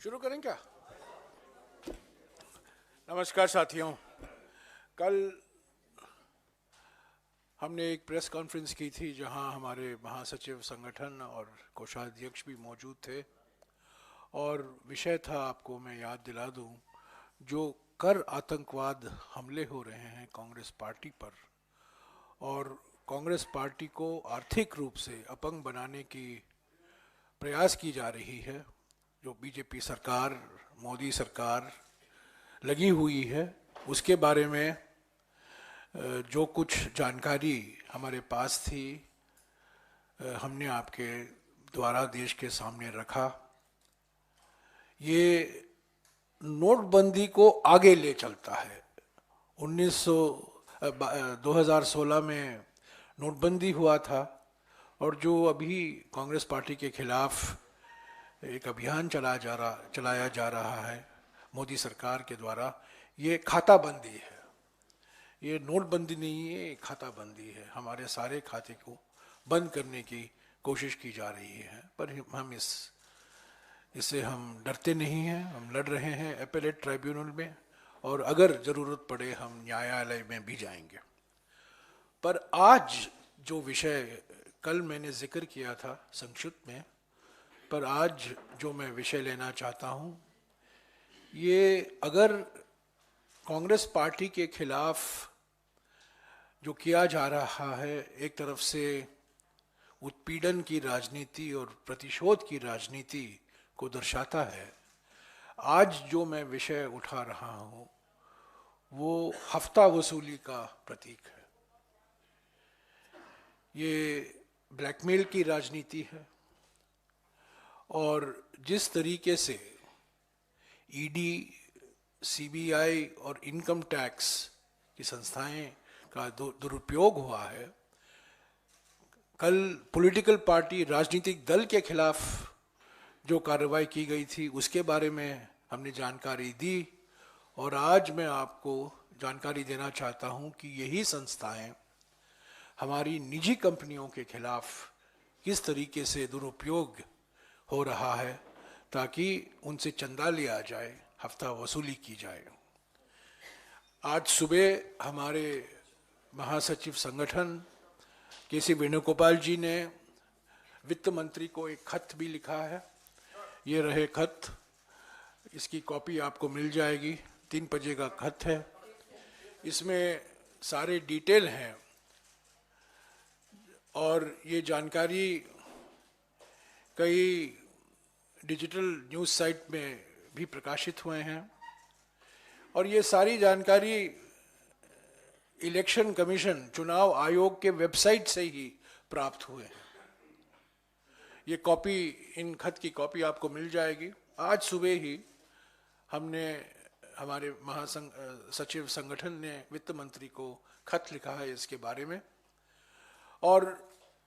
शुरू करें क्या? नमस्कार साथियों। कल हमने एक प्रेस कॉन्फ्रेंस की थी जहां हमारे महासचिव संगठन और कोषाध्यक्ष भी मौजूद थे और विषय था, आपको मैं याद दिला दूं, जो कर आतंकवाद हमले हो रहे हैं कांग्रेस पार्टी पर और कांग्रेस पार्टी को आर्थिक रूप से अपंग बनाने की प्रयास की जा रही है। जो बीजेपी सरकार, मोदी सरकार लगी हुई है, उसके बारे में जो कुछ जानकारी हमारे पास थी हमने आपके द्वारा देश के सामने रखा। ये नोटबंदी को आगे ले चलता है। 2016 में नोटबंदी हुआ था और जो अभी कांग्रेस पार्टी के खिलाफ एक अभियान चलाया जा रहा है मोदी सरकार के द्वारा, ये खाता बंदी है। ये नोटबंदी नहीं है, ये खाता बंदी है। हमारे सारे खाते को बंद करने की कोशिश की जा रही है, पर हम इससे हम डरते नहीं हैं। हम लड़ रहे हैं एपेलेट ट्राइब्यूनल में और अगर ज़रूरत पड़े हम न्यायालय में भी जाएंगे। पर आज जो विषय कल मैंने जिक्र किया था संक्षिप्त में, पर आज जो मैं विषय लेना चाहता हूँ, ये अगर कांग्रेस पार्टी के खिलाफ जो किया जा रहा है, एक तरफ से उत्पीड़न की राजनीति और प्रतिशोध की राजनीति को दर्शाता है। आज जो मैं विषय उठा रहा हूँ वो हफ्ता वसूली का प्रतीक है। ये ब्लैकमेल की राजनीति है और जिस तरीके से ईडी, सीबीआई और इनकम टैक्स की संस्थाएं का दुरुपयोग हुआ है। कल पॉलिटिकल पार्टी, राजनीतिक दल के खिलाफ जो कार्रवाई की गई थी उसके बारे में हमने जानकारी दी और आज मैं आपको जानकारी देना चाहता हूं कि यही संस्थाएं हमारी निजी कंपनियों के खिलाफ किस तरीके से दुरुपयोग हो रहा है ताकि उनसे चंदा लिया जाए, हफ्ता वसूली की जाए। आज सुबह हमारे महासचिव संगठन के.सी. वेणुगोपाल जी ने वित्त मंत्री को एक खत भी लिखा है। ये रहे खत, इसकी कॉपी आपको मिल जाएगी। 3 पेज का खत है, इसमें सारे डिटेल हैं और ये जानकारी कई डिजिटल न्यूज़ साइट में भी प्रकाशित हुए हैं और ये सारी जानकारी इलेक्शन कमीशन, चुनाव आयोग के वेबसाइट से ही प्राप्त हुए हैं। ये कॉपी, इन खत की कॉपी आपको मिल जाएगी। आज सुबह ही हमने, हमारे महासचिव संगठन ने वित्त मंत्री को खत लिखा है इसके बारे में और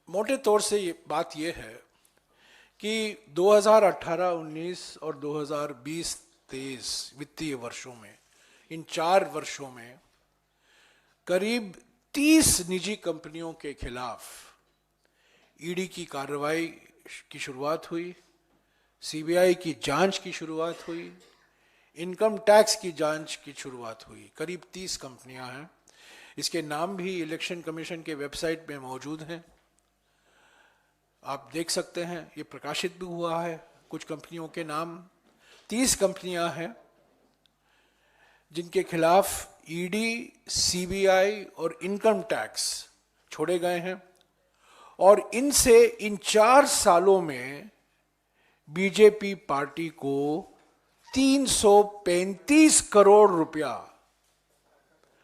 मोटे तौर से ये बात ये है कि 2018-19 और 2020-23 वित्तीय वर्षों में, इन 4 वर्षों में करीब 30 निजी कंपनियों के खिलाफ ईडी की कार्रवाई की शुरुआत हुई, सीबीआई की जांच की शुरुआत हुई, इनकम टैक्स की जांच की शुरुआत हुई। करीब 30 कंपनियां हैं। इसके नाम भी इलेक्शन कमीशन के वेबसाइट में मौजूद हैं, आप देख सकते हैं। ये प्रकाशित भी हुआ है कुछ कंपनियों के नाम। 30 कंपनियां हैं जिनके खिलाफ ईडी, सीबीआई और इनकम टैक्स छोड़े गए हैं और इनसे इन 4 सालों में बीजेपी पार्टी को 335 करोड़ रुपया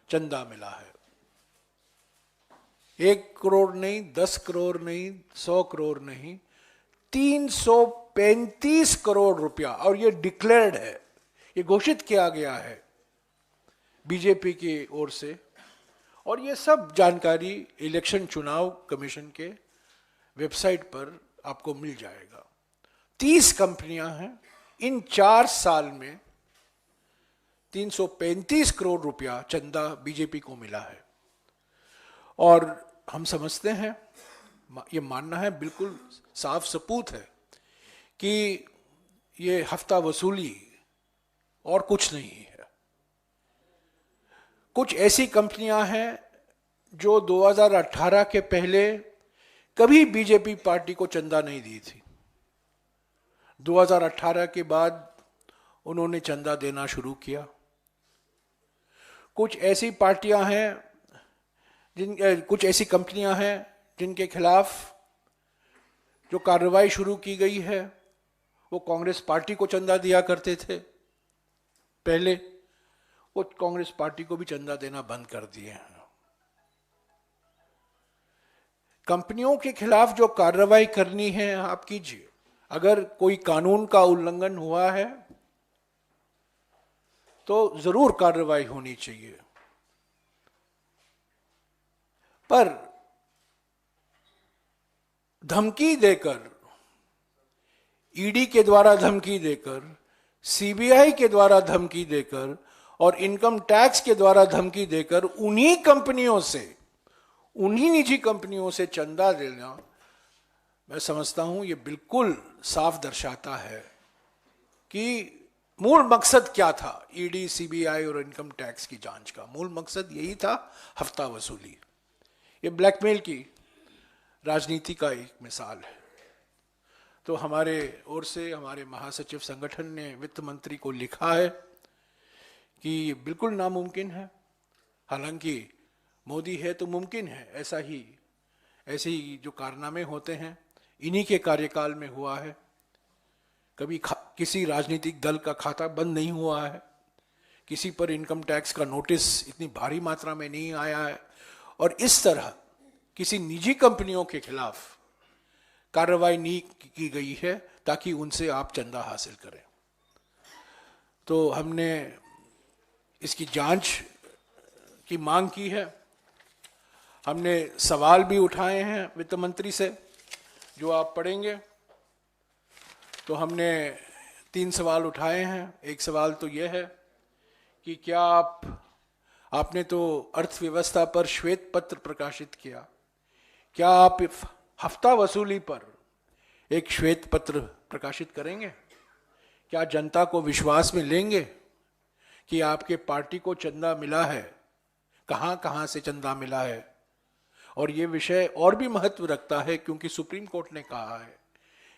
चंदा मिला है। 1 करोड़ नहीं, 10 करोड़ नहीं, 100 करोड़ नहीं, 335 करोड़ रुपया। और ये डिक्लेयर्ड है, ये घोषित किया गया है बीजेपी की ओर से और ये सब जानकारी इलेक्शन चुनाव कमीशन के वेबसाइट पर आपको मिल जाएगा। 30 कंपनियां हैं। इन 4 साल में 335 करोड़ रुपया चंदा बीजेपी को मिला है और हम समझते हैं, ये मानना है, बिल्कुल साफ सबूत है कि ये हफ्ता वसूली और कुछ नहीं है। कुछ ऐसी कंपनियां हैं जो 2018 के पहले कभी बीजेपी पार्टी को चंदा नहीं दी थी। 2018 के बाद उन्होंने चंदा देना शुरू किया। कुछ ऐसी पार्टियां हैं कुछ ऐसी कंपनियां हैं जिनके खिलाफ जो कार्रवाई शुरू की गई है, वो कांग्रेस पार्टी को चंदा दिया करते थे पहले, वो कांग्रेस पार्टी को भी चंदा देना बंद कर दिए हैं। कंपनियों के खिलाफ जो कार्रवाई करनी है आप कीजिए। अगर कोई कानून का उल्लंघन हुआ है तो जरूर कार्रवाई होनी चाहिए, पर धमकी देकर, ईडी के द्वारा धमकी देकर, सीबीआई के द्वारा धमकी देकर और इनकम टैक्स के द्वारा धमकी देकर उन्हीं कंपनियों से, उन्हीं निजी कंपनियों से चंदा लेना, मैं समझता हूं ये बिल्कुल साफ दर्शाता है कि मूल मकसद क्या था। ईडी, सीबीआई और इनकम टैक्स की जांच का मूल मकसद यही था, हफ्ता वसूली। ये ब्लैकमेल की राजनीति का एक मिसाल है। तो हमारे ओर से हमारे महासचिव संगठन ने वित्त मंत्री को लिखा है कि ये बिल्कुल नामुमकिन है। हालांकि मोदी है तो मुमकिन है, ऐसे ही जो कारनामे होते हैं इन्हीं के कार्यकाल में हुआ है। कभी किसी राजनीतिक दल का खाता बंद नहीं हुआ है, किसी पर इनकम टैक्स का नोटिस इतनी भारी मात्रा में नहीं आया है, और इस तरह किसी निजी कंपनियों के खिलाफ कार्रवाई नहीं की गई है ताकि उनसे आप चंदा हासिल करें। तो हमने इसकी जांच की मांग की है। हमने सवाल भी उठाए हैं वित्त मंत्री से, जो आप पढ़ेंगे। तो हमने 3 सवाल उठाए हैं। एक सवाल तो यह है कि क्या आपने तो अर्थव्यवस्था पर श्वेत पत्र प्रकाशित किया, क्या आप हफ्ता वसूली पर एक श्वेत पत्र प्रकाशित करेंगे? क्या जनता को विश्वास में लेंगे कि आपके पार्टी को चंदा मिला है, कहां कहां से चंदा मिला है? और ये विषय और भी महत्व रखता है क्योंकि सुप्रीम कोर्ट ने कहा है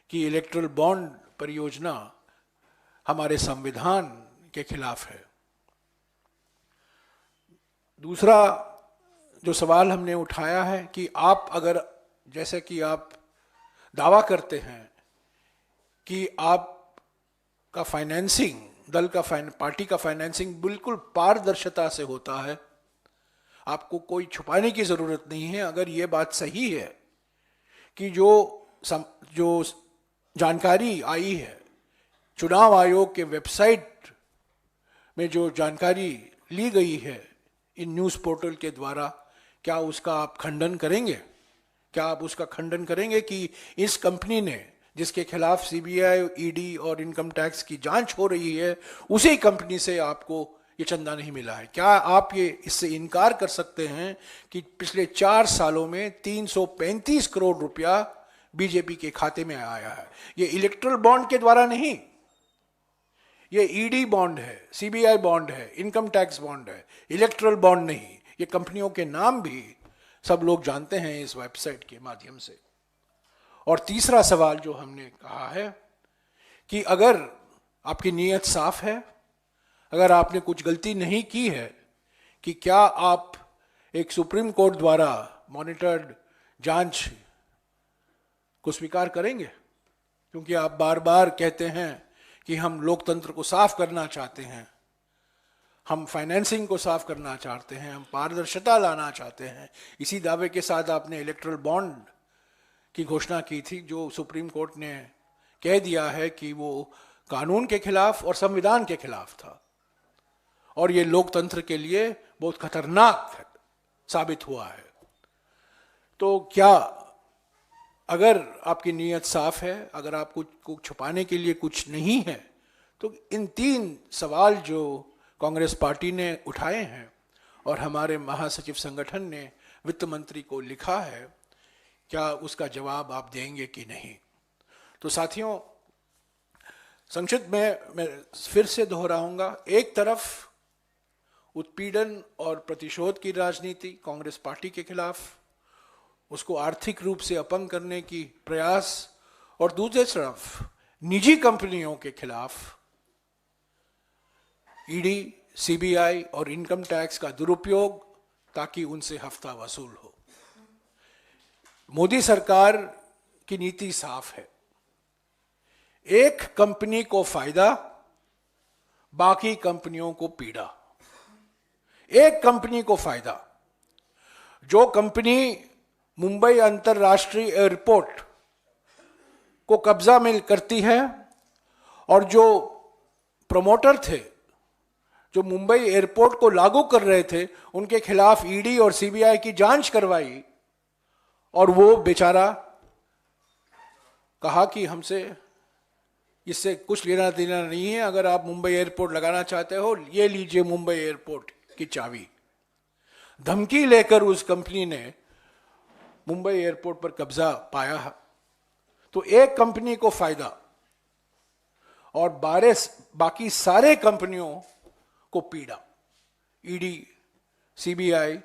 कि इलेक्ट्रल बॉन्ड परियोजना हमारे संविधान के खिलाफ है। दूसरा जो सवाल हमने उठाया है कि आप अगर, जैसे कि आप दावा करते हैं कि आपका फाइनेंसिंग, दल का पार्टी का फाइनेंसिंग बिल्कुल पारदर्शिता से होता है, आपको कोई छुपाने की जरूरत नहीं है। अगर ये बात सही है कि जो जानकारी आई है चुनाव आयोग के वेबसाइट में, जो जानकारी ली गई है इन न्यूज़ पोर्टल के द्वारा, क्या उसका आप खंडन करेंगे? क्या आप उसका खंडन करेंगे कि इस कंपनी ने, जिसके खिलाफ सीबीआई, ईडी और इनकम टैक्स की जांच हो रही है, उसी कंपनी से आपको ये चंदा नहीं मिला है? क्या आप ये इससे इनकार कर सकते हैं कि पिछले 4 सालों में 335 करोड़ रुपया बीजेपी के खाते में आया है? ये इलेक्ट्रल बॉन्ड के द्वारा नहीं, ये ईडी बॉन्ड है, सीबीआई बॉन्ड है, इनकम टैक्स बॉन्ड है, इलेक्ट्रल बॉन्ड नहीं। ये कंपनियों के नाम भी सब लोग जानते हैं इस वेबसाइट के माध्यम से। और तीसरा सवाल जो हमने कहा है कि अगर आपकी नीयत साफ है, अगर आपने कुछ गलती नहीं की है, कि क्या आप एक सुप्रीम कोर्ट द्वारा मॉनिटर्ड जांच को स्वीकार करेंगे? क्योंकि आप बार बार कहते हैं कि हम लोकतंत्र को साफ करना चाहते हैं, हम फाइनेंसिंग को साफ करना चाहते हैं, हम पारदर्शिता लाना चाहते हैं। इसी दावे के साथ आपने इलेक्ट्रल बॉन्ड की घोषणा की थी, जो सुप्रीम कोर्ट ने कह दिया है कि वो कानून के खिलाफ और संविधान के खिलाफ था, और ये लोकतंत्र के लिए बहुत खतरनाक साबित हुआ है। तो क्या, अगर आपकी नीयत साफ है, अगर आप कुछ छुपाने के लिए कुछ नहीं है, तो इन 3 सवाल जो कांग्रेस पार्टी ने उठाए हैं और हमारे महासचिव संगठन ने वित्त मंत्री को लिखा है, क्या उसका जवाब आप देंगे कि नहीं? तो साथियों, संक्षिप्त में मैं फिर से दोहराऊंगा, एक तरफ उत्पीड़न और प्रतिशोध की राजनीति कांग्रेस पार्टी के खिलाफ, उसको आर्थिक रूप से अपंग करने की प्रयास, और दूसरी तरफ निजी कंपनियों के खिलाफ ईडी, सीबीआई और इनकम टैक्स का दुरुपयोग ताकि उनसे हफ्ता वसूल हो। मोदी सरकार की नीति साफ है, एक कंपनी को फायदा, बाकी कंपनियों को पीड़ा। एक कंपनी को फायदा, जो कंपनी मुंबई अंतरराष्ट्रीय एयरपोर्ट को कब्जा में करती है और जो प्रमोटर थे, जो मुंबई एयरपोर्ट को लागू कर रहे थे, उनके खिलाफ ईडी और सीबीआई की जांच करवाई और वो बेचारा कहा कि हमसे इससे कुछ लेना देना नहीं है, अगर आप मुंबई एयरपोर्ट लगाना चाहते हो ये लीजिए मुंबई एयरपोर्ट की चाबी। धमकी लेकर उस कंपनी ने मुंबई एयरपोर्ट पर कब्जा पाया। तो एक कंपनी को फायदा और बाकी सारे कंपनियों को पीड़ा, ईडी, सीबीआई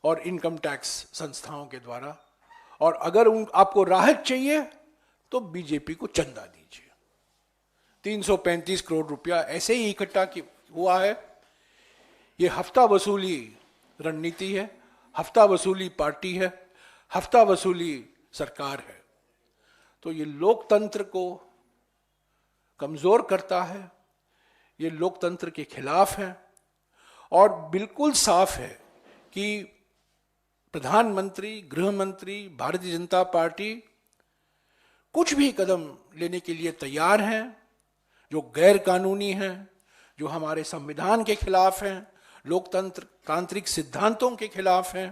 और इनकम टैक्स संस्थाओं के द्वारा। और अगर आपको राहत चाहिए तो बीजेपी को चंदा दीजिए। 335 करोड़ रुपया ऐसे ही इकट्ठा हुआ है। ये हफ्ता वसूली रणनीति है, हफ्ता वसूली पार्टी है, हफ्ता वसूली सरकार है। तो ये लोकतंत्र को कमजोर करता है, ये लोकतंत्र के खिलाफ है। और बिल्कुल साफ है कि प्रधानमंत्री, गृह मंत्री, भारतीय जनता पार्टी कुछ भी कदम लेने के लिए तैयार हैं जो गैर कानूनी हैं, जो हमारे संविधान के खिलाफ हैं, लोकतंत्र तांत्रिक सिद्धांतों के खिलाफ हैं,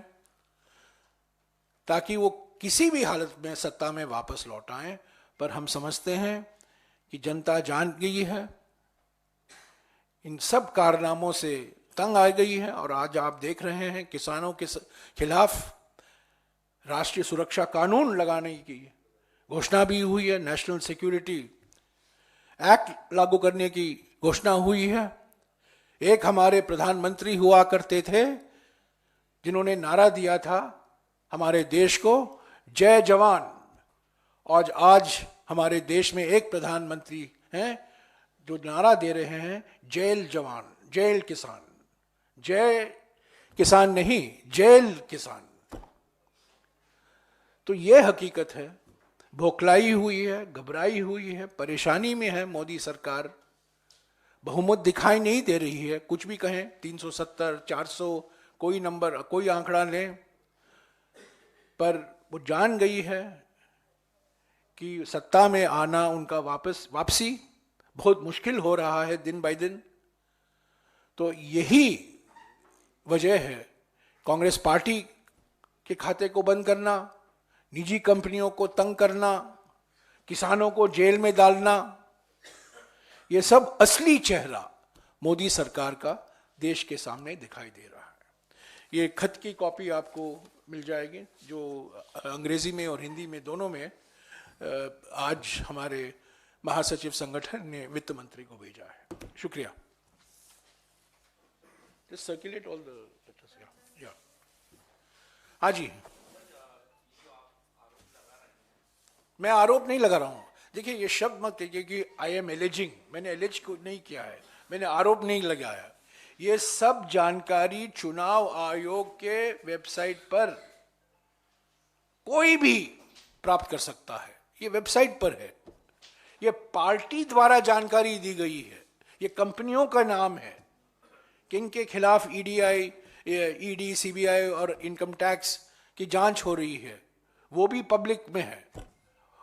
ताकि वो किसी भी हालत में सत्ता में वापस लौट आएं। पर हम समझते हैं कि जनता जान गई है, इन सब कारनामों से तंग आ गई है। और आज आप देख रहे हैं किसानों के खिलाफ राष्ट्रीय सुरक्षा कानून लगाने की घोषणा भी हुई है, नेशनल सिक्योरिटी एक्ट लागू करने की घोषणा हुई है। एक हमारे प्रधानमंत्री हुआ करते थे जिन्होंने नारा दिया था हमारे देश को, जय जवान। और आज हमारे देश में एक प्रधानमंत्री हैं जो नारा दे रहे हैं, जेल जवान, जेल किसान। जय किसान नहीं, जेल किसान। तो यह हकीकत है, बौखलाई हुई है, घबराई हुई है, परेशानी में है मोदी सरकार। बहुमत दिखाई नहीं दे रही है, कुछ भी कहें, 370, 400, कोई नंबर, कोई आंकड़ा लें, पर वो जान गई है कि सत्ता में आना उनका वापसी बहुत मुश्किल हो रहा है दिन बाय दिन। तो यही वजह है कांग्रेस पार्टी के खाते को बंद करना, निजी कंपनियों को तंग करना, किसानों को जेल में डालना, ये सब असली चेहरा मोदी सरकार का देश के सामने दिखाई दे रहा है। ये खत की कॉपी आपको मिल जाएगी जो अंग्रेजी में और हिंदी में दोनों में आज हमारे महासचिव संगठन ने वित्त मंत्री को भेजा है। शुक्रिया। Just circulate all the letters. Yeah. हाँ जी, मैं आरोप नहीं लगा रहा हूं। देखिए, ये शब्द मत कहिए कि आई एम एलिजिंग, मैंने एलिज को नहीं किया है, मैंने आरोप नहीं लगाया। ये सब जानकारी चुनाव आयोग के वेबसाइट पर कोई भी प्राप्त कर सकता है, ये वेबसाइट पर है। ये पार्टी द्वारा जानकारी दी गई है, ये कंपनियों का नाम है, किनके खिलाफ ईडी, सीबीआई और इनकम टैक्स की जांच हो रही है, वो भी पब्लिक में है।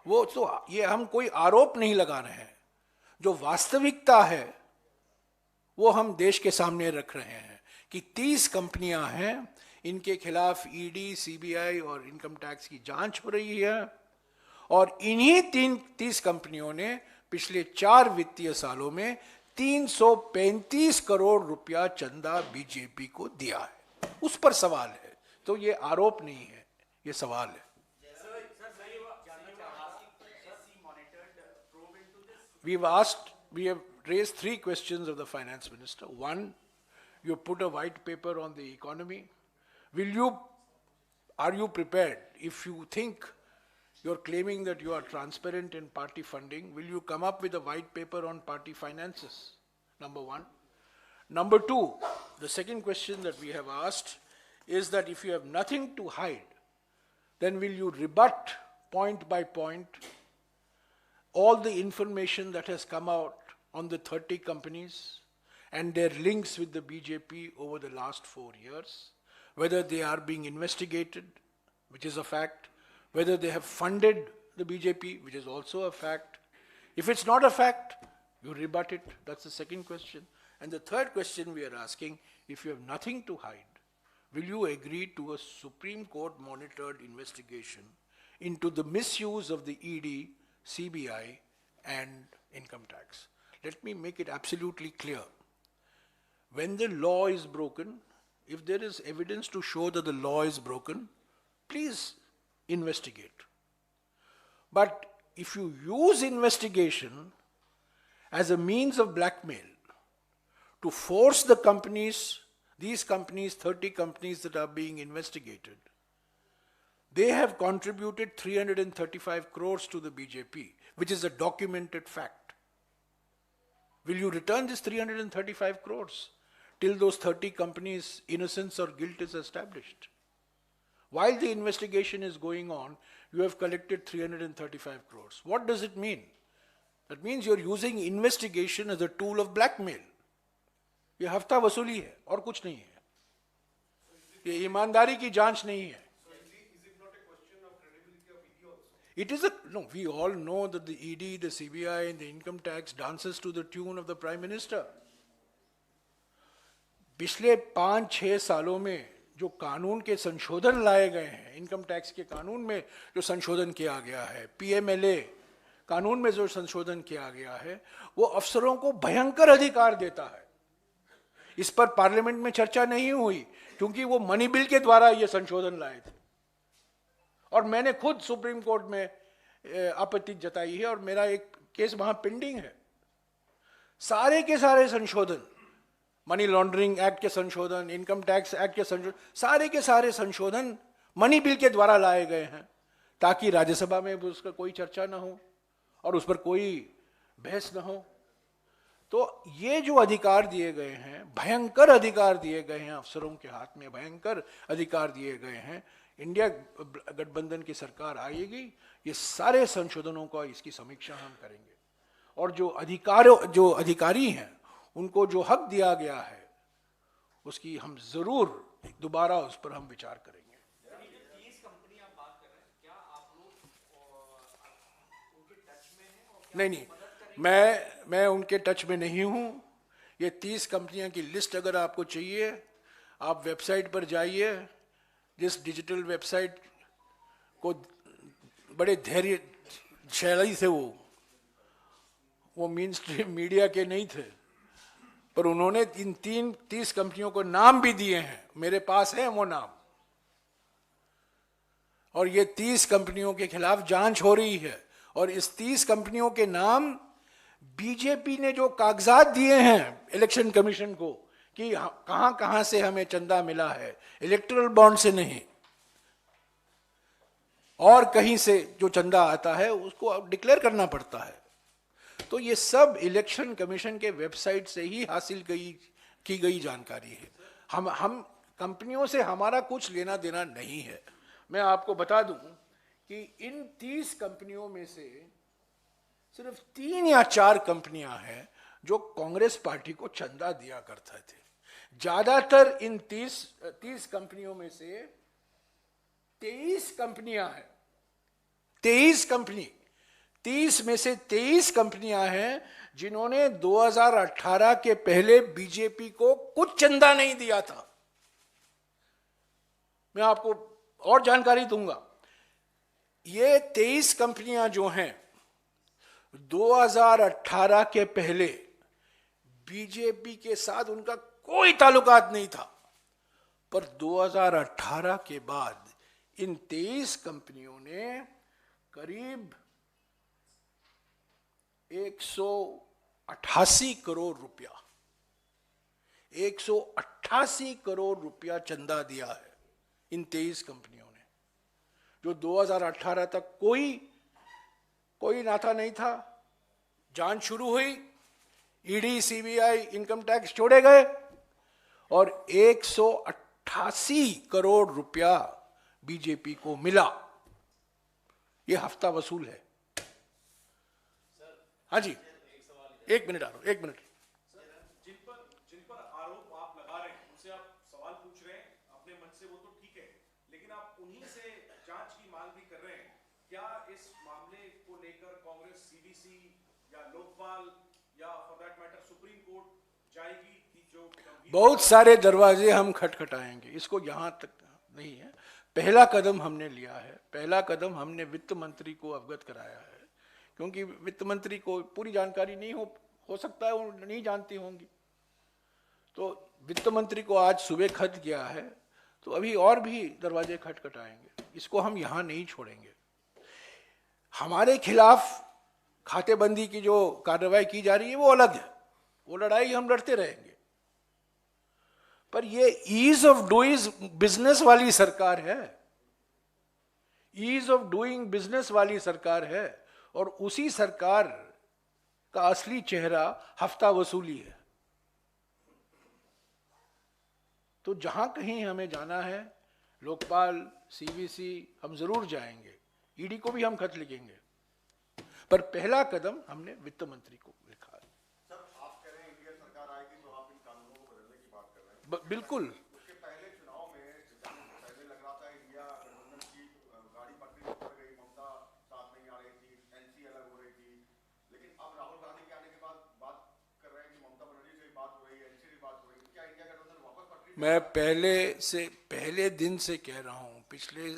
वो तो ये हम कोई आरोप नहीं लगा रहे हैं, जो वास्तविकता है वो हम देश के सामने रख रहे हैं कि 30 कंपनियां हैं, इनके खिलाफ ईडी, सीबीआई और इनकम टैक्स की जांच हो रही है। और इन्हीं 30 कंपनियों ने पिछले 4 वित्तीय सालों में 335 करोड़ रुपया चंदा बीजेपी को दिया है। उस पर सवाल है। तो ये आरोप नहीं है, ये सवाल है। we have raised three questions of the finance minister. One, you put a white paper on the economy. Are you prepared, if you think you're claiming that you are transparent in party funding, will you come up with a white paper on party finances? Number one. Number two, the second question that we have asked is that if you have nothing to hide, then will you rebut point by point all the information that has come out on the 30 companies and their links with the BJP over the last 4 years, whether they are being investigated, which is a fact, whether they have funded the BJP, which is also a fact. If it's not a fact, you rebut it. That's the second question. And the third question we are asking, if you have nothing to hide, will you agree to a Supreme Court monitored investigation into the misuse of the ED, CBI and income tax? Let me make it absolutely clear. When the law is broken, if there is evidence to show that the law is broken, please investigate. But if you use investigation as a means of blackmail to force the companies, these companies, 30 companies that are being investigated, they have contributed 335 crores to the BJP, which is a documented fact. Will you return this 335 crores till those 30 companies' innocence or guilt is established? While the investigation is going on, you have collected 335 crores. What does it mean? That means you're using investigation as a tool of blackmail. ये हफ्ता वसूली है और कुछ नहीं है. ये ईमानदारी की जांच नहीं है. It is no, we all know that the ED, the CBI and the income tax dances to the tune of the Prime Minister. पिछले 5-6 सालों में जो कानून के संशोधन लाए गए हैं, इनकम टैक्स के कानून में जो संशोधन किया गया है, PMLA कानून में जो संशोधन किया गया है, वो अफसरों को भयंकर अधिकार देता है. इस पर पार्लियामेंट में चर्चा नहीं हुई क्योंकि वो मनी बिल के द्वारा ये संशोधन लाए थे. और मैंने खुद सुप्रीम कोर्ट में आपत्ति जताई है और मेरा एक केस वहां पेंडिंग है. सारे के सारे संशोधन, मनी लॉन्ड्रिंग एक्ट के संशोधन, इनकम टैक्स एक्ट के संशोधन, सारे के सारे संशोधन मनी बिल के द्वारा लाए गए हैं ताकि राज्यसभा में उसका कोई चर्चा ना हो और उस पर कोई बहस ना हो. तो ये जो अधिकार दिए गए हैं, भयंकर अधिकार दिए गए हैं अफसरों के हाथ में, भयंकर अधिकार दिए गए हैं. इंडिया गठबंधन की सरकार आएगी, ये सारे संशोधनों का इसकी समीक्षा हम करेंगे और जो अधिकारी हैं उनको जो हक दिया गया है उसकी हम जरूर दोबारा उस पर हम विचार करेंगे. नहीं, मैं उनके टच में नहीं हूं. ये 30 कंपनियां की लिस्ट अगर आपको चाहिए, आप वेबसाइट पर जाइए. जिस डिजिटल वेबसाइट को बड़े धैर्य शैली से वो मेन स्ट्रीम मीडिया के नहीं थे, पर उन्होंने इन 30 कंपनियों को नाम भी दिए हैं. मेरे पास है वो नाम और ये 30 कंपनियों के खिलाफ जांच हो रही है. और इस 30 कंपनियों के नाम बीजेपी ने जो कागजात दिए हैं इलेक्शन कमीशन को कि कहां कहां से हमें चंदा मिला है, इलेक्टोरल बॉन्ड से नहीं और कहीं से जो चंदा आता है उसको डिक्लेयर करना पड़ता है. तो ये सब इलेक्शन कमीशन के वेबसाइट से ही हासिल की गई जानकारी है. हम कंपनियों से हमारा कुछ लेना देना नहीं है. मैं आपको बता दूं कि इन 30 कंपनियों में से सिर्फ 3 या 4 कंपनियां हैं जो कांग्रेस पार्टी को चंदा दिया करते थे. ज्यादातर इन 30 कंपनियों में से 23 कंपनियां हैं. 30 में से 23 कंपनियां हैं जिन्होंने 2018 के पहले बीजेपी को कुछ चंदा नहीं दिया था. मैं आपको और जानकारी दूंगा. ये 23 कंपनियां जो हैं 2018 के पहले बीजेपी के साथ उनका कोई ताल्लुकात नहीं था, पर 2018 के बाद इन 23 कंपनियों ने करीब 188 करोड़ रुपया, 188 करोड़ रुपया चंदा दिया है इन 23 कंपनियों ने, जो 2018 तक कोई नाता नहीं था। जांच शुरू हुई, ईडी, सीबीआई, इनकम टैक्स छोड़े गए और 188 करोड़ रुपया बीजेपी को मिला। यह हफ्ता वसूल है। हाँ जी, एक मिनट आ रहा हूं, एक मिनट। जिन पर आरोप आप लगा रहे हैं, उनसे आप सवाल पूछ रहे हैं अपने मन से, वो तो ठीक है, लेकिन आप उन्हीं से जांच की मांग भी कर रहे हैं। क्या इस मामले को लेकर कांग्रेस सीवीसी या लोकपाल या for that matter supreme court जाएगी कि जो बहुत सारे दरवाजे हम खटखटाएंगे, इसको यहां तक नहीं है। पहला कदम हमने लिया है, पहला कदम हमने वित्त मंत्री को अवगत कराया है, क्योंकि वित्त मंत्री को पूरी जानकारी नहीं हो सकता है, वो नहीं जानती होंगी। तो वित्त मंत्री को आज सुबह खत किया है, तो अभी और भी दरवाजे खटखटाएंगे, इसको हम यहां नहीं छोड़ेंगे। हमारे खिलाफ खातेबंदी की जो कार्रवाई की जा रही है वो अलग है, वो लड़ाई हम लड़ते रहेंगे। पर ये ईज ऑफ डूइंग बिजनेस वाली सरकार है, ईज ऑफ डूइंग बिजनेस वाली सरकार है, और उसी सरकार का असली चेहरा हफ्ता वसूली है। तो जहां कहीं हमें जाना है, लोकपाल, सीवीसी, हम जरूर जाएंगे, ईडी को भी हम खत लिखेंगे, पर पहला कदम हमने वित्त मंत्री को लिखा है। सर, आप कह रहे हैं इंडिया सरकार आएगी तो आप इन कानूनों को बदलने की बात कर रहे हैं। बिल्कुल। उसके पहले चुनाव में पहले लग रहा था इंडिया गठबंधन की गाड़ी पटरी पर पड़ गई, ममता साथ नहीं आ रही थी, एनसी अलग हो रही थी, लेकिन अब राहुल गांधी के आने के बाद बात कर रहे हैं कि ममता बनर्जी से भी बात हो रही है, एनसी भी बात हो रही है। क्या इंडिया गठबंधन वापस पटरी? मैं पहले दिन से कह रहा हूं, पिछले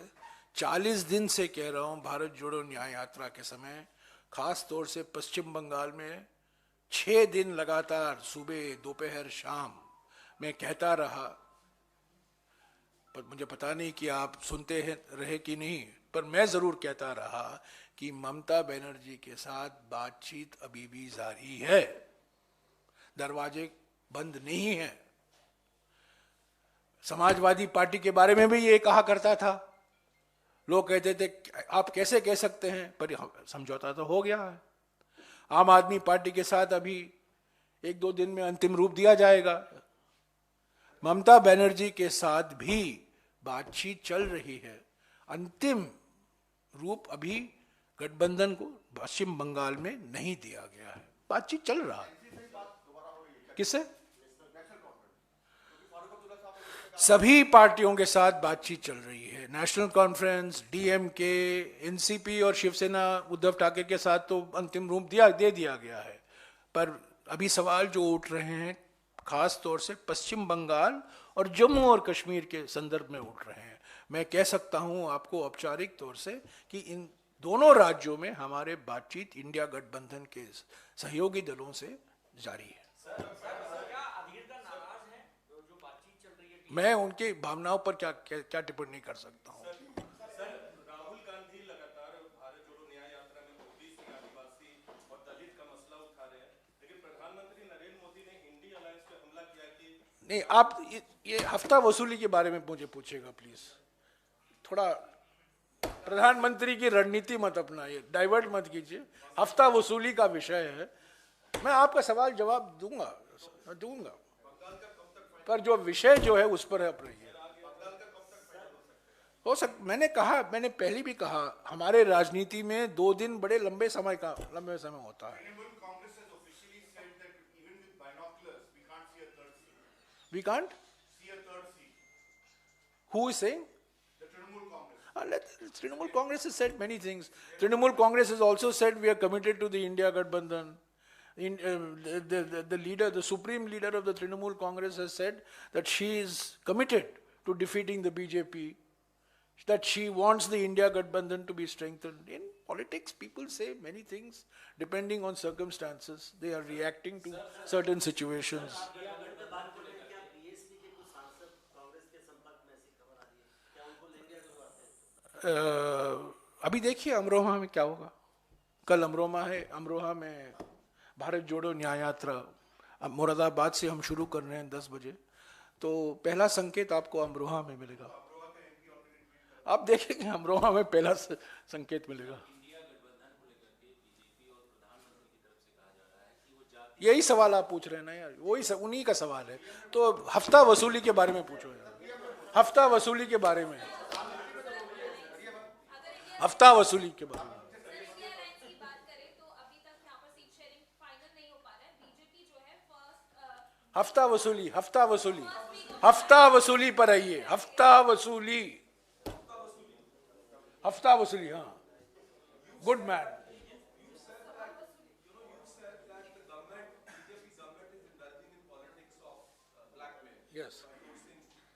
40 दिन से कह रहा हूं, भारत जोड़ो न्याय यात्रा के समय, खास तौर से पश्चिम बंगाल में 6 दिन लगातार सुबह, दोपहर, शाम मैं कहता रहा, पर मुझे पता नहीं कि आप सुनते हैं रहे कि नहीं, पर मैं जरूर कहता रहा कि ममता बनर्जी के साथ बातचीत अभी भी जारी है, दरवाजे बंद नहीं है। समाजवादी पार्टी के बारे में भी ये कहा करता था, लोग कहते थे आप कैसे कह सकते हैं, पर समझौता तो हो गया है। आम आदमी पार्टी के साथ अभी 1-2 दिन में अंतिम रूप दिया जाएगा। ममता बनर्जी के साथ भी बातचीत चल रही है, अंतिम रूप अभी गठबंधन को पश्चिम बंगाल में नहीं दिया गया है, बातचीत चल रहा है। किससे? सभी पार्टियों के साथ बातचीत चल रही है, नेशनल कॉन्फ्रेंस, डीएमके, एनसीपी और शिवसेना, उद्धव ठाकरे के साथ तो अंतिम रूप दे दिया गया है। पर अभी सवाल जो उठ रहे हैं खास तौर से पश्चिम बंगाल और जम्मू और कश्मीर के संदर्भ में उठ रहे हैं। मैं कह सकता हूं आपको औपचारिक तौर से कि इन दोनों राज्यों में हमारे बातचीत इंडिया गठबंधन के सहयोगी दलों से जारी है। मैं उनकी भावनाओं पर क्या टिप्पणी कर सकता हूँ। राहुल गांधी लगातार भारत जोड़ो न्याय यात्रा में मोदी सिंह, आदिवासी और दलित का मसला उठा रहे हैं, लेकिन प्रधानमंत्री नरेंद्र मोदी ने इंडी अलायंस पे हमला किया कि नहीं, आप ये हफ्ता वसूली के बारे में मुझे पूछेगा प्लीज, थोड़ा प्रधानमंत्री की रणनीति मत अपनाइए, डाइवर्ट मत कीजिए। हफ्ता वसूली का विषय है, मैं आपका सवाल जवाब दूंगा, पर जो विषय जो है उस पर आप रहिए। मैंने पहले भी कहा, हमारे राजनीति में 2 दिन बड़े लंबे समय होता है। We can't see a third seat. Who is saying? The Trinamool Congress. Trinamool Congress has said many things. Trinamool Congress has also said we are committed to the India Gadbandhan. The leader, the supreme leader of the Trinamool Congress has said that she is committed to defeating the BJP, that she wants the India Gadbandhan to be strengthened. In politics, people say many things depending on circumstances. They are reacting to certain situations. अभी देखिए अमरोहा में क्या होगा। कल अमरोहा में भारत जोड़ो न्याय यात्रा, अब मुरादाबाद से हम शुरू कर रहे हैं 10 बजे, तो पहला संकेत आपको अमरोहा में मिलेगा। आप देखेंगे अमरोहा में पहला संकेत मिलेगा। यही सवाल आप पूछ रहे हैं ना यार, वही उन्हीं का सवाल है। तो हफ्ता वसूली के बारे में पूछो यार, हफ्ता वसूली के बारे में, हफ्ता वसूली के बारे में। हफ्ता वसूली, हफ्ता वसूली, हफ्ता वसूली पर आइए, हफ्ता वसूली, हफ्ता वसूली, हाँ, good man. Yes.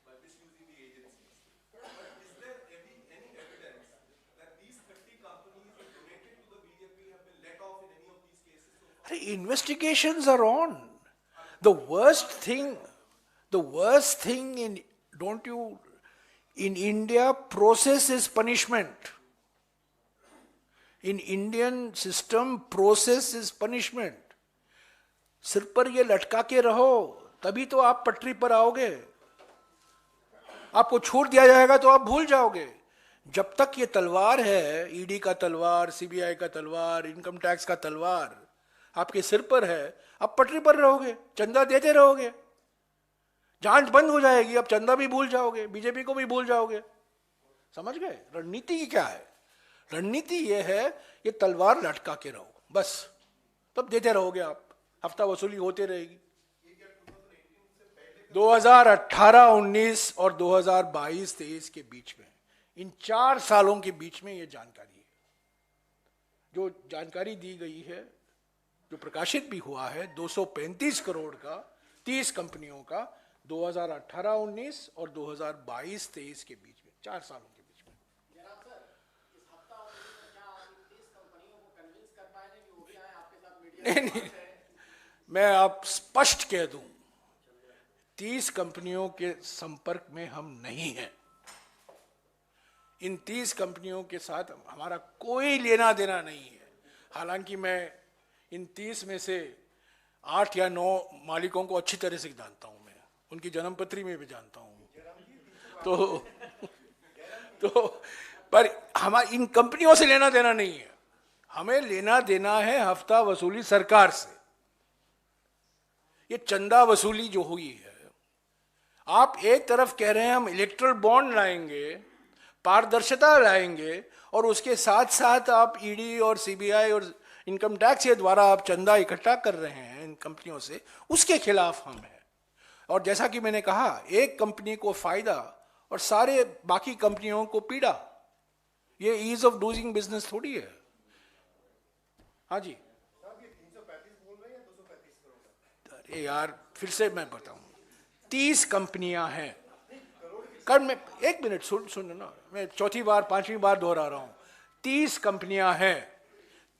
By misusing the agencies. But is there any evidence that these 30 companies that donated to the BJP have been let off in any of these cases so far? Investigations are on. The worst thing in India, process is punishment. In Indian system, process is punishment. सिर पर ये लटका के रहो, तभी तो आप पटरी पर आओगे। आपको छूट दिया जाएगा तो आप भूल जाओगे। जब तक ये तलवार है, ईडी का तलवार, सीबीआई का तलवार, इनकम टैक्स का तलवार आपके सिर पर है, आप पटरी पर रहोगे, चंदा देते रहोगे, जांच बंद हो जाएगी, आप चंदा भी भूल जाओगे, बीजेपी को भी भूल जाओगे। समझ गए रणनीति क्या है? रणनीति ये है, ये तलवार लटका के रहो बस, तब देते रहोगे आप, हफ्ता वसूली होते रहेगी। 2018-19 और 2022-23 के बीच में, इन 4 सालों के बीच में ये जानकारी है, जो जानकारी दी गई है, जो प्रकाशित भी हुआ है, 235 करोड़ का 30 कंपनियों का 2018-19 और 2022-23 के बीच में, 4 सालों के बीच में। नहीं, मैं आप स्पष्ट कह दूं, 30 कंपनियों के संपर्क में हम नहीं हैं। इन 30 कंपनियों के साथ हमारा कोई लेना देना नहीं है। हालांकि मैं इन 30 में से 8 या 9 मालिकों को अच्छी तरह से जानता हूं, मैं उनकी जन्मपत्री में भी जानता हूं। तो पर हमारे इन कंपनियों से लेना देना नहीं है, हमें लेना देना है हफ्ता वसूली सरकार से। ये चंदा वसूली जो हुई है, आप एक तरफ कह रहे हैं हम इलेक्ट्रल बॉन्ड लाएंगे, पारदर्शिता लाएंगे, और उसके साथ साथ आप ईडी और सीबीआई और इनकम टैक्स के द्वारा आप चंदा इकट्ठा कर रहे हैं इन कंपनियों से, उसके खिलाफ हम हैं। और जैसा कि मैंने कहा, एक कंपनी को फायदा और सारे बाकी कंपनियों को पीड़ा, ये ईज ऑफ डूइंग बिजनेस थोड़ी है। हाँ जी, 335 बोल रहे हैं, 235 करोड़। अरे यार, फिर से मैं बताऊं, 30 कंपनियां हैं। कल मैं, एक मिनट सुन ना, मैं चौथी बार 5वीं बार दोहरा रहा हूं, 30 कंपनियां हैं,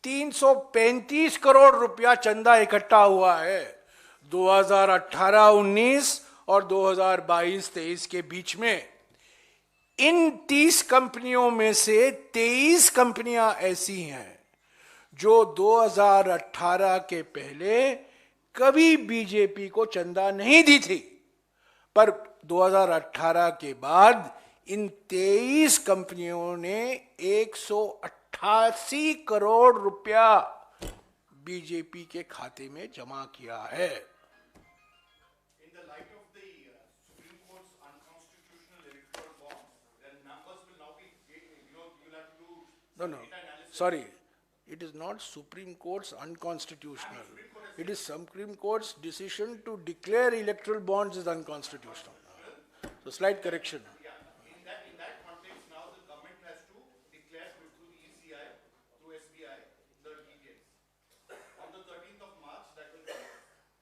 335 करोड़ रुपया चंदा इकट्ठा हुआ है 2018-19 और 2022-23 के बीच में। इन 30 कंपनियों में से 23 कंपनियां ऐसी हैं जो 2018 के पहले कभी बीजेपी को चंदा नहीं दी थी, पर 2018 के बाद इन 23 कंपनियों ने 188 करोड़ रुपया बीजेपी के खाते में जमा किया है। In the light of the Supreme Court's unconstitutional electoral bonds, then numbers will now be, you'll have to do No, sorry. It is not Supreme Court's unconstitutional. It is Supreme Court's decision to declare electoral bonds as unconstitutional. So slight correction. Yeah, in that context, now the government has to declare through the ECI, through SBI, the details. On the 13th of March, that will come.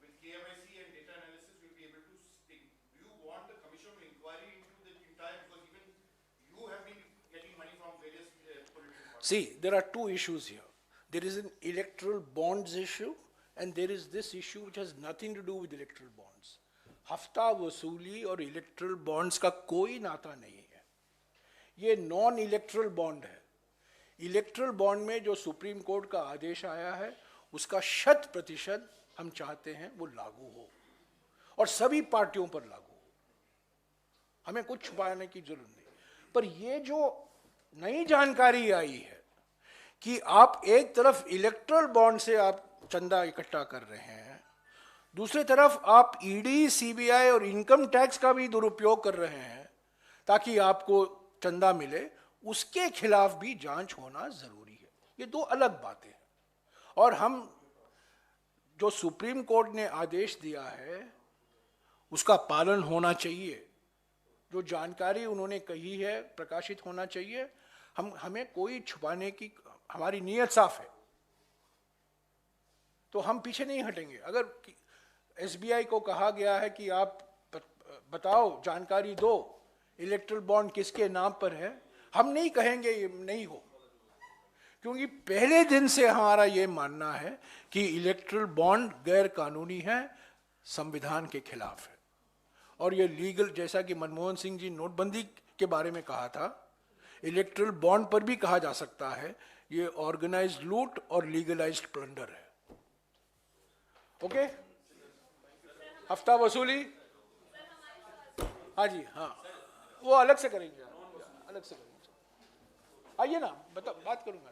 With KYC and data analysis, we'll be able to speak. Do you want the commission to inquiry into the entire, because even you have been getting money from various political parties. See, there are two issues here. There is an electoral bonds issue and there is this issue which has nothing to do with electoral bonds. हफ्ता वसूली और erectile bonds का कोई नाता नहीं है, ये non erectile bond है। इलेक्ट्रल बॉन्ड में जो सुप्रीम कोर्ट का आदेश आया है उसका 100% हम चाहते हैं वो लागू हो और सभी पार्टियों पर लागू हो। हमें कुछ छुपाने की जरूरत नहीं। पर ये जो नई जानकारी आई है कि आप एक तरफ इलेक्ट्रल बॉन्ड से आप चंदा इकट्ठा कर रहे हैं, दूसरी तरफ आप ईडी, सीबीआई और इनकम टैक्स का भी दुरुपयोग कर रहे हैं ताकि आपको चंदा मिले, उसके खिलाफ भी जांच होना जरूरी है। ये दो अलग बातें हैं। और हम जो सुप्रीम कोर्ट ने आदेश दिया है उसका पालन होना चाहिए। जो जानकारी उन्होंने कही है प्रकाशित होना चाहिए। हमें कोई छुपाने की, हमारी नीयत साफ है तो हम पीछे नहीं हटेंगे। अगर एसबीआई को कहा गया है कि आप बताओ, जानकारी दो, इलेक्ट्रल बॉन्ड किसके नाम पर है, हम नहीं कहेंगे ये नहीं हो, क्योंकि पहले दिन से हमारा ये मानना है कि इलेक्ट्रल बॉन्ड गैर कानूनी है, संविधान के खिलाफ है। और ये लीगल, जैसा कि मनमोहन सिंह जी नोटबंदी के बारे में कहा था, इलेक्ट्रल बॉन्ड पर भी कहा जा सकता है ये ऑर्गेनाइज्ड लूट और लीगलाइज्ड प्लंडर है। ओके, हफ्ता वसूली, हाँ जी, हाँ, वो अलग से करेंगे, अलग से करेंगे। आइए ना, बात करूंगा।